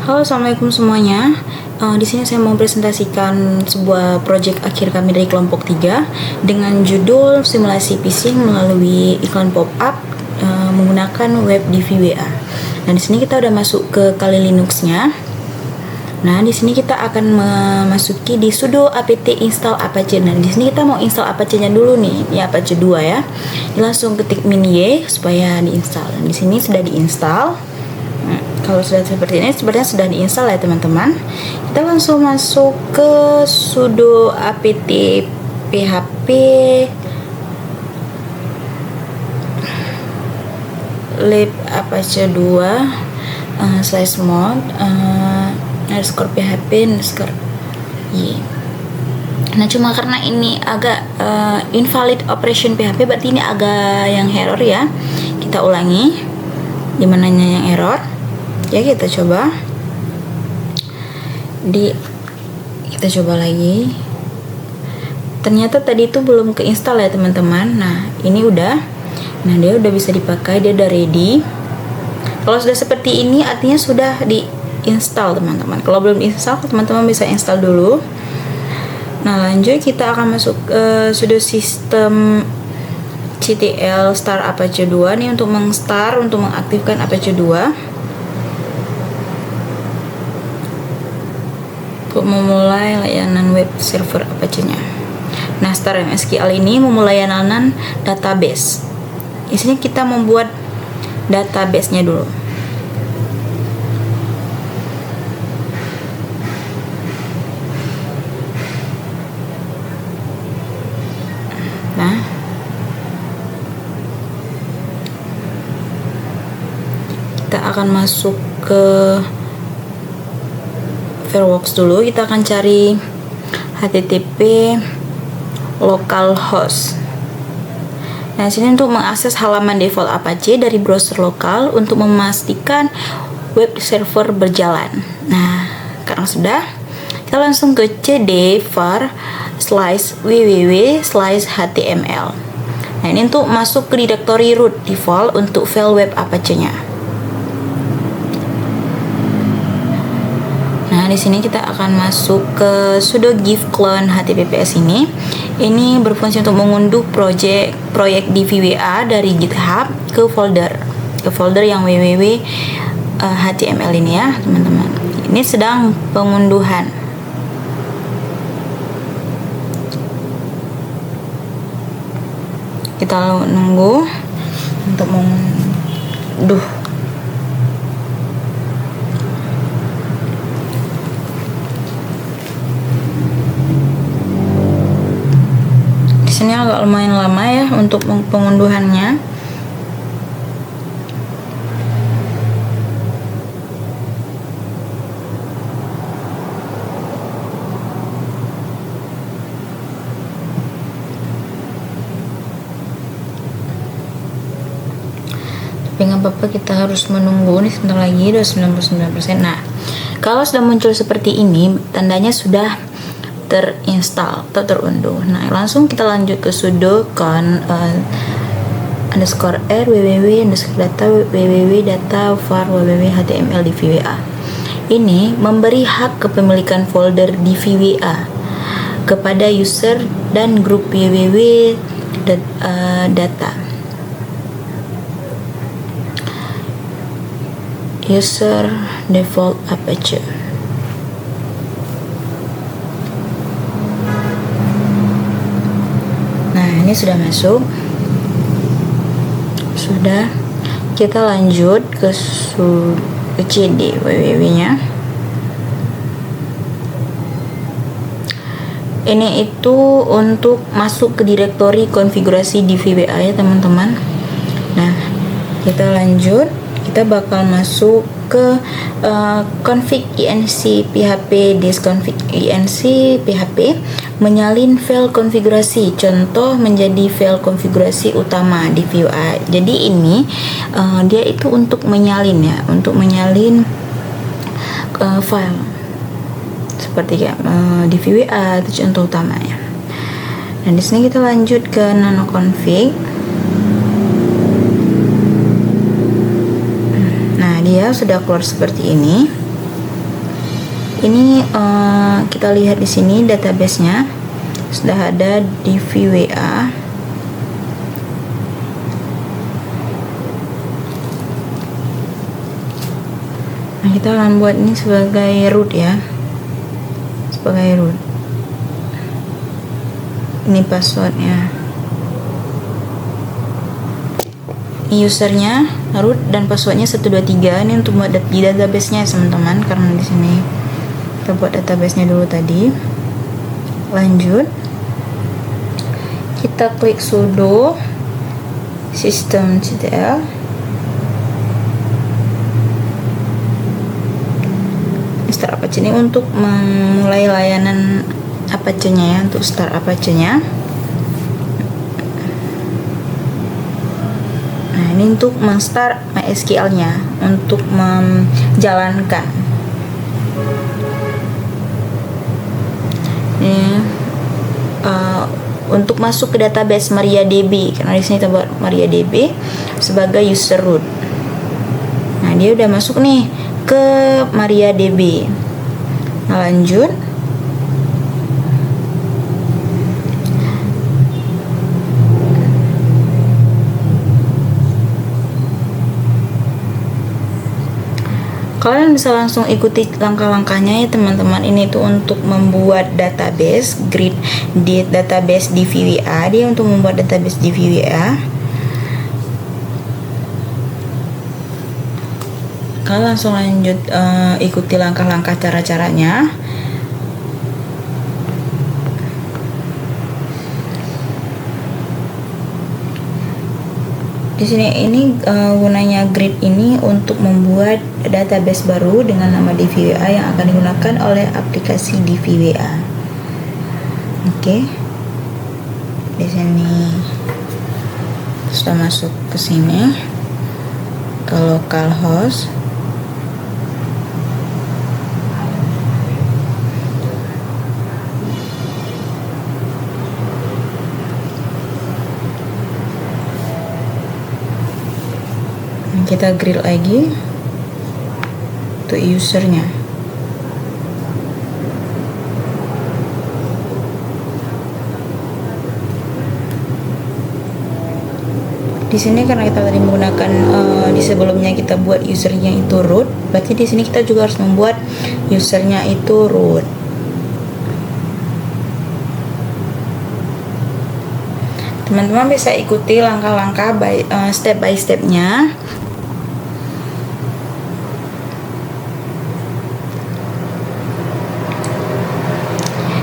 Halo, assalamualaikum semuanya. Di sini saya mau presentasikan sebuah proyek akhir kami dari kelompok 3 dengan judul simulasi phishing melalui iklan pop-up menggunakan web DVWA. Nah, di sini kita udah masuk ke Kali Linux-nya. Nah, di sini kita akan memasuki di sudo apt install apache. Nah, di sini kita mau install apache-nya dulu nih. Ini apache 2 ya. Langsung ketik -y supaya diinstal. Dan di sini sudah diinstal. Kalau sudah seperti ini, sebenarnya sudah diinstal ya teman-teman. Kita langsung masuk ke sudo apt php lib apache 2 /mod _php _y. Nah, cuma karena ini agak invalid operation PHP, berarti ini agak yang error ya. Kita ulangi di mananya yang error. Ya, kita coba lagi. Ternyata tadi itu belum keinstal ya teman-teman. Nah, ini udah. Nah, dia udah bisa dipakai, dia udah ready. Kalau sudah seperti ini artinya sudah diinstal teman-teman. Kalau belum install, teman-teman bisa install dulu. Nah, lanjut kita akan masuk ke sudo system ctl start apache 2 nih untuk mengaktifkan apache 2. Untuk memulai layanan web server apache-nya. Nah, start MSQL ini memulai layanan database. Di sini kita membuat database-nya dulu. Nah, kita akan masuk ke Firefox dulu. Kita akan cari http localhost. Nah, sini untuk mengakses halaman default Apache dari browser lokal untuk memastikan web server berjalan. Nah, karena sudah, kita langsung ke cd var/www/html. Nah, ini untuk masuk ke directory root default untuk file web Apache-nya. Nah, di sini kita akan masuk ke sudo git clone https ini. Ini berfungsi untuk mengunduh proyek DVWA dari GitHub ke folder yang www.html ini ya, teman-teman. Ini sedang pengunduhan. Kita nunggu untuk mengunduh. Ini agak lumayan lama ya untuk pengunduhannya. Tapi nggak apa-apa, kita harus menunggu nih sebentar lagi, udah 99%. Nah, kalau sudah muncul seperti ini, tandanya sudah terinstall atau terunduh. Nah, langsung kita lanjut ke sudo _r www_data www_data var www_html DVWA. Ini memberi hak kepemilikan folder DVWA kepada user dan grup www.data user default apache. Ini sudah masuk. Sudah. Kita lanjut ke cd www-nya. Ini itu untuk masuk ke directory konfigurasi DVWA ya teman-teman. Nah, kita lanjut. Kita bakal masuk ke config inc php disconfig inc php menyalin file konfigurasi contoh menjadi file konfigurasi utama DVWA. Jadi ini dia itu untuk menyalin ya, untuk menyalin file seperti DVWA itu contoh utamanya. Dan di sini kita lanjut ke nanoconfig. Nah, dia sudah keluar seperti ini. Ini kita lihat di sini database-nya sudah ada di VWA. Nah, kita akan buat ini sebagai root ya, sebagai root. Ini passwordnya, ini usernya, root, dan passwordnya 123. Ini untuk buat di database-nya teman-teman, karena di sini kita buat database-nya dulu tadi. Lanjut, kita klik sudo systemctl. Start Apache ini untuk memulai layanan Apache-nya ya, untuk start Apache-nya. Nah, ini untuk men-start MySQL-nya, untuk menjalankan. Ini untuk masuk ke database MariaDB, karena di sini kita buat MariaDB sebagai user root. Nah, dia udah masuk nih ke MariaDB. Nah, lanjut, kalian bisa langsung ikuti langkah-langkahnya ya teman-teman. Ini tuh untuk membuat database, grid di database di VWA. Dia untuk membuat database di VWA. Kalian langsung lanjut ikuti langkah-langkah cara-caranya. Di sini ini gunanya grid ini untuk membuat database baru dengan nama DVWA yang akan digunakan oleh aplikasi DVWA. Oke. Di sini sudah masuk ke sini ke localhost. Kita grid lagi untuk usernya. Di sini karena kita tadi menggunakan di sebelumnya kita buat usernya itu root, berarti di sini kita juga harus membuat usernya itu root. Teman-teman bisa ikuti langkah-langkah step by stepnya.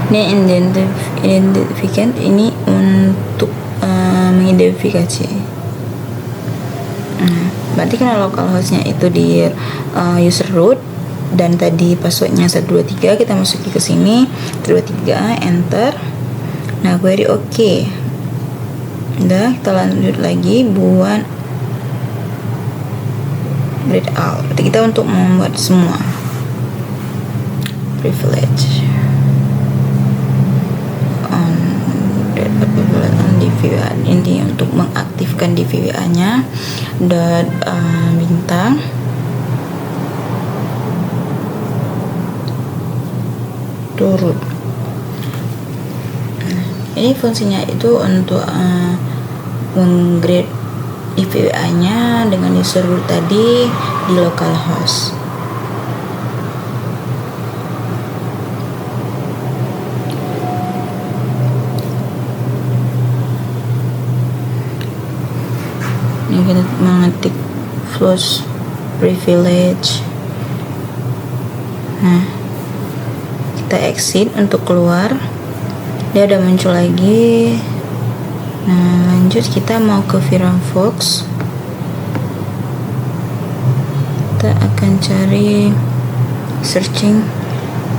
Ini identifikan ini untuk mengidentifikasi. Berarti kan localhostnya itu di user root dan tadi passwordnya 123, kita masuki ke sini 123, enter. Nah, query oke. Udah, kita lanjut lagi buat read out. Berarti kita untuk membuat semua privilege DVWA ini untuk mengaktifkan DVWA-nya dan bintang. Turut. Ini fungsinya itu untuk menggrade DVWA-nya dengan user root tadi di localhost. Ini kita mengetik flush privilege. Nah, kita exit untuk keluar. Dia udah muncul lagi. Nah, lanjut kita mau ke ViramFox. Kita akan cari searching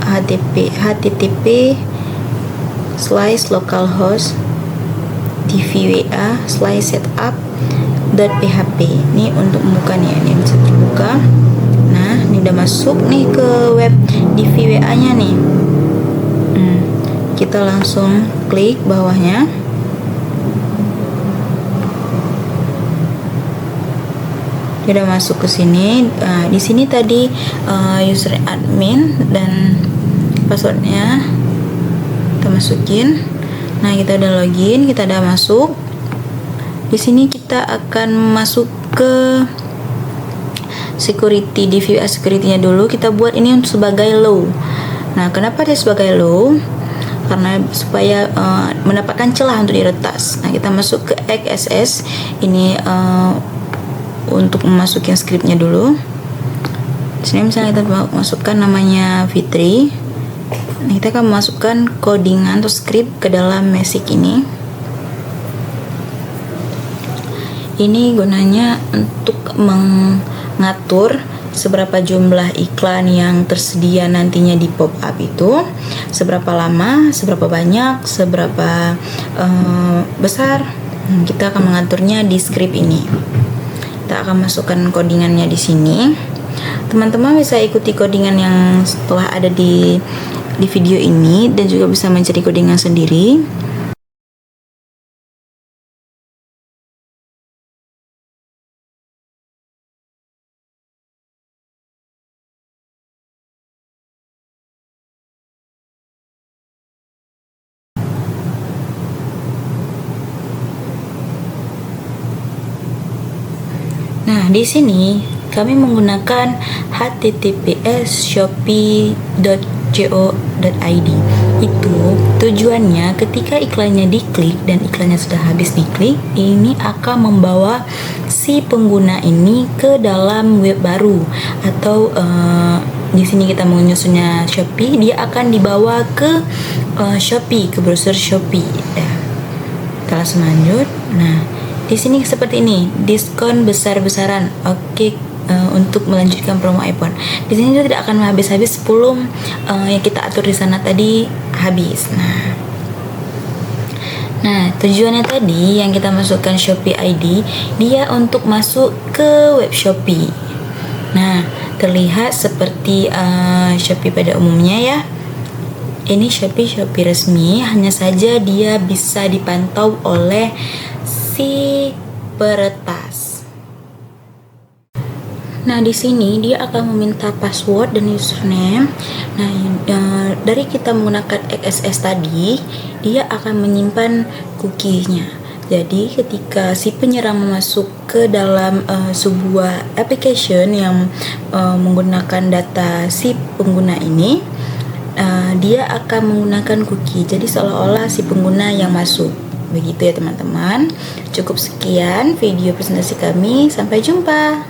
http/localhost dvwa/setup.php. Ini untuk membukanya, ini bisa terbuka. Nah, ini udah masuk nih ke web DVWA-nya nih. Kita langsung klik bawahnya. Dia udah masuk ke sini. Di sini tadi user admin dan passwordnya kita masukin. Nah, kita udah login, kita udah masuk. Di sini kita akan masuk ke security, di view security-nya dulu. Kita buat ini untuk sebagai low. Nah, kenapa dia sebagai low? Karena supaya mendapatkan celah untuk diretas. Nah, kita masuk ke XSS. Ini untuk memasukin scriptnya dulu. Di sini misalnya kita masukkan namanya Fitri. Nah, kita akan masukkan codingan atau script ke dalam Magic ini. Ini gunanya untuk mengatur seberapa jumlah iklan yang tersedia nantinya di pop-up itu, seberapa lama, seberapa banyak, seberapa besar. Kita akan mengaturnya di script ini. Kita akan masukkan codingannya di sini. Teman-teman bisa ikuti codingan yang telah ada di video ini dan juga bisa mencari codingan sendiri. Nah, di sini kami menggunakan https://shopee.co.id. Itu tujuannya ketika iklannya diklik dan iklannya sudah habis diklik, ini akan membawa si pengguna ini ke dalam web baru, atau di sini kita menyusunnya Shopee, dia akan dibawa ke Shopee, ke browser Shopee. Kita langsung lanjut. Nah, di sini seperti ini, diskon besar-besaran. Oke, untuk melanjutkan promo iPhone. Di sini dia tidak akan habis-habis sebelum yang kita atur di sana tadi habis. Nah, tujuannya tadi yang kita masukkan Shopee ID, dia untuk masuk ke web Shopee. Nah, terlihat seperti Shopee pada umumnya ya. Ini Shopee resmi, hanya saja dia bisa dipantau oleh si peretas. Nah, di sini dia akan meminta password dan username. Nah, dari kita menggunakan XSS tadi, dia akan menyimpan cookie-nya. Jadi, ketika si penyerang masuk ke dalam sebuah application yang menggunakan data si pengguna ini, dia akan menggunakan cookie. Jadi, seolah-olah si pengguna yang masuk. Begitu ya teman-teman. Cukup sekian video presentasi kami. Sampai jumpa.